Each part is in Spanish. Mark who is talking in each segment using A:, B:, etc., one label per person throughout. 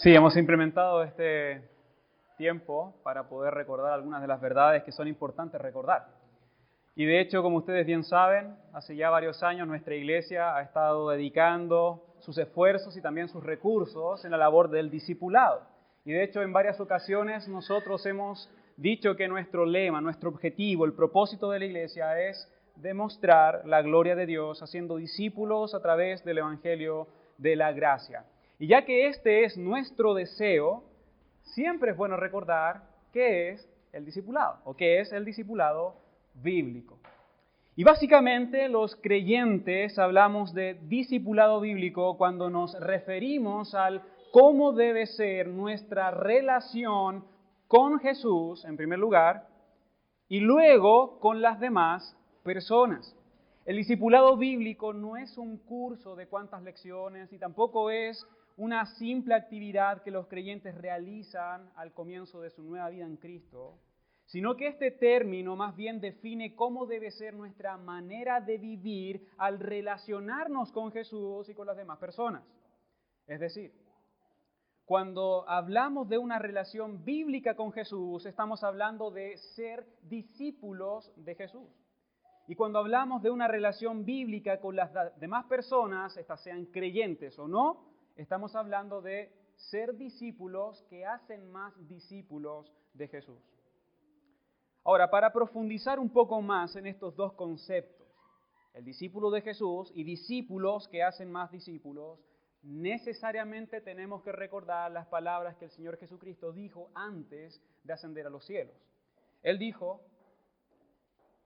A: Sí, hemos implementado este tiempo para poder recordar algunas de las verdades que son importantes recordar. Y de hecho, como ustedes bien saben, hace ya varios años nuestra iglesia ha estado dedicando sus esfuerzos y también sus recursos en la labor del discipulado. Y de hecho, en varias ocasiones nosotros hemos dicho que nuestro lema, nuestro objetivo, el propósito de la iglesia es demostrar la gloria de Dios haciendo discípulos a través del Evangelio de la gracia. Y ya que este es nuestro deseo, siempre es bueno recordar qué es el discipulado o qué es el discipulado bíblico. Y básicamente los creyentes hablamos de discipulado bíblico cuando nos referimos al cómo debe ser nuestra relación con Jesús, en primer lugar, y luego con las demás personas. El discipulado bíblico no es un curso de cuántas lecciones y tampoco es una simple actividad que los creyentes realizan al comienzo de su nueva vida en Cristo, sino que este término más bien define cómo debe ser nuestra manera de vivir al relacionarnos con Jesús y con las demás personas. Es decir, cuando hablamos de una relación bíblica con Jesús, estamos hablando de ser discípulos de Jesús. Y cuando hablamos de una relación bíblica con las demás personas, estas sean creyentes o no, estamos hablando de ser discípulos que hacen más discípulos de Jesús. Ahora, para profundizar un poco más en estos dos conceptos, el discípulo de Jesús y discípulos que hacen más discípulos, necesariamente tenemos que recordar las palabras que el Señor Jesucristo dijo antes de ascender a los cielos. Él dijo: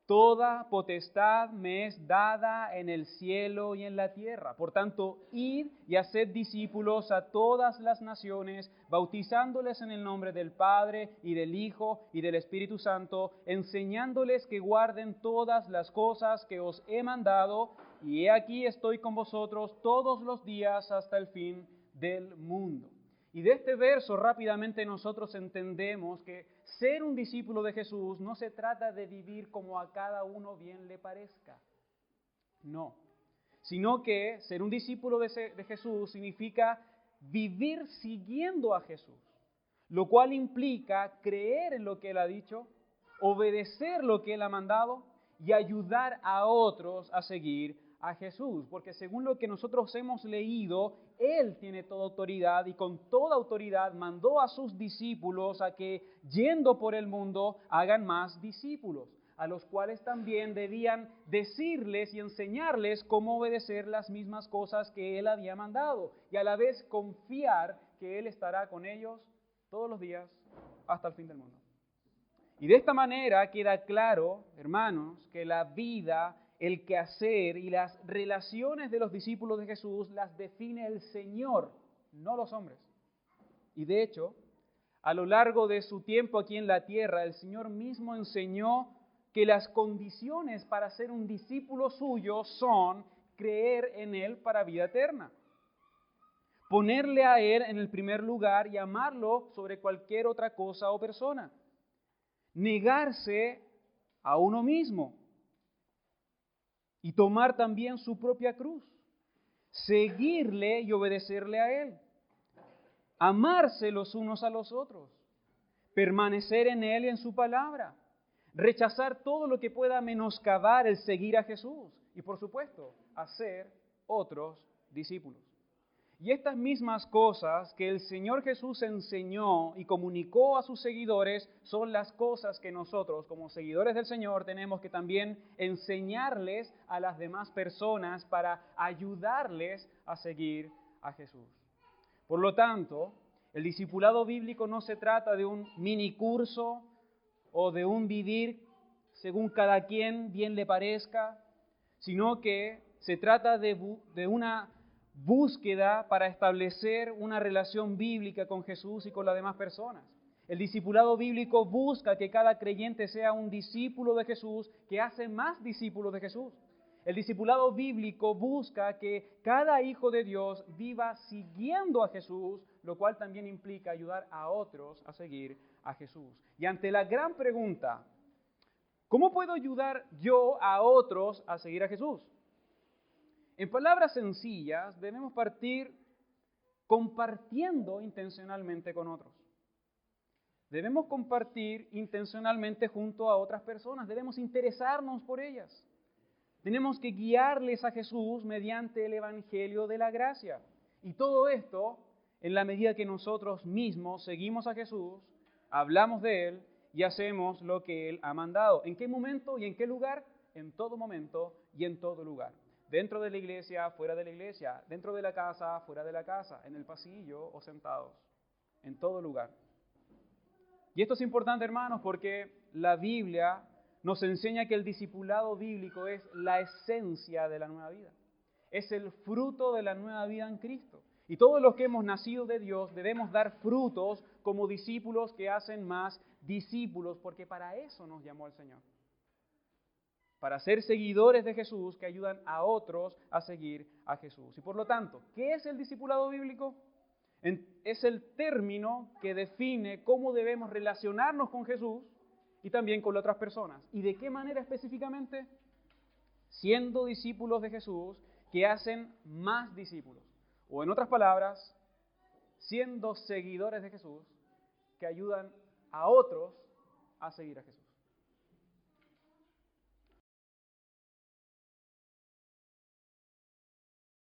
A: toda potestad me es dada en el cielo y en la tierra. Por tanto, id y haced discípulos a todas las naciones, bautizándoles en el nombre del Padre y del Hijo y del Espíritu Santo, enseñándoles que guarden todas las cosas que os he mandado, y he aquí estoy con vosotros todos los días hasta el fin del mundo. Y de este verso rápidamente nosotros entendemos que ser un discípulo de Jesús no se trata de vivir como a cada uno bien le parezca. No. Sino que ser un discípulo de Jesús significa vivir siguiendo a Jesús, lo cual implica creer en lo que Él ha dicho, obedecer lo que Él ha mandado y ayudar a otros a seguir a Jesús, porque según lo que nosotros hemos leído, Él tiene toda autoridad y con toda autoridad mandó a sus discípulos a que, yendo por el mundo, hagan más discípulos, a los cuales también debían decirles y enseñarles cómo obedecer las mismas cosas que Él había mandado, y a la vez confiar que Él estará con ellos todos los días hasta el fin del mundo. Y de esta manera queda claro, hermanos, que la vida, el quehacer y las relaciones de los discípulos de Jesús las define el Señor, no los hombres. Y de hecho, a lo largo de su tiempo aquí en la tierra, el Señor mismo enseñó que las condiciones para ser un discípulo suyo son creer en Él para vida eterna, ponerle a Él en el primer lugar y amarlo sobre cualquier otra cosa o persona, negarse a uno mismo y tomar también su propia cruz, seguirle y obedecerle a Él, amarse los unos a los otros, permanecer en Él y en su palabra, rechazar todo lo que pueda menoscabar el seguir a Jesús y, por supuesto, hacer otros discípulos. Y estas mismas cosas que el Señor Jesús enseñó y comunicó a sus seguidores son las cosas que nosotros, como seguidores del Señor, tenemos que también enseñarles a las demás personas para ayudarles a seguir a Jesús. Por lo tanto, el discipulado bíblico no se trata de un mini curso o de un vivir según cada quien bien le parezca, sino que se trata de una búsqueda para establecer una relación bíblica con Jesús y con las demás personas. El discipulado bíblico busca que cada creyente sea un discípulo de Jesús que hace más discípulos de Jesús. El discipulado bíblico busca que cada hijo de Dios viva siguiendo a Jesús, lo cual también implica ayudar a otros a seguir a Jesús. Y ante la gran pregunta, ¿cómo puedo ayudar yo a otros a seguir a Jesús? En palabras sencillas, debemos partir compartiendo intencionalmente con otros. Debemos compartir intencionalmente junto a otras personas, debemos interesarnos por ellas. Tenemos que guiarles a Jesús mediante el Evangelio de la gracia. Y todo esto en la medida que nosotros mismos seguimos a Jesús, hablamos de Él y hacemos lo que Él ha mandado. ¿En qué momento y en qué lugar? En todo momento y en todo lugar. Dentro de la iglesia, fuera de la iglesia, dentro de la casa, fuera de la casa, en el pasillo o sentados, en todo lugar. Y esto es importante, hermanos, porque la Biblia nos enseña que el discipulado bíblico es la esencia de la nueva vida. Es el fruto de la nueva vida en Cristo. Y todos los que hemos nacido de Dios debemos dar frutos como discípulos que hacen más discípulos, porque para eso nos llamó el Señor. Para ser seguidores de Jesús que ayudan a otros a seguir a Jesús. Y por lo tanto, ¿qué es el discipulado bíblico? Es el término que define cómo debemos relacionarnos con Jesús y también con otras personas. ¿Y de qué manera específicamente? Siendo discípulos de Jesús que hacen más discípulos. O en otras palabras, siendo seguidores de Jesús que ayudan a otros a seguir a Jesús.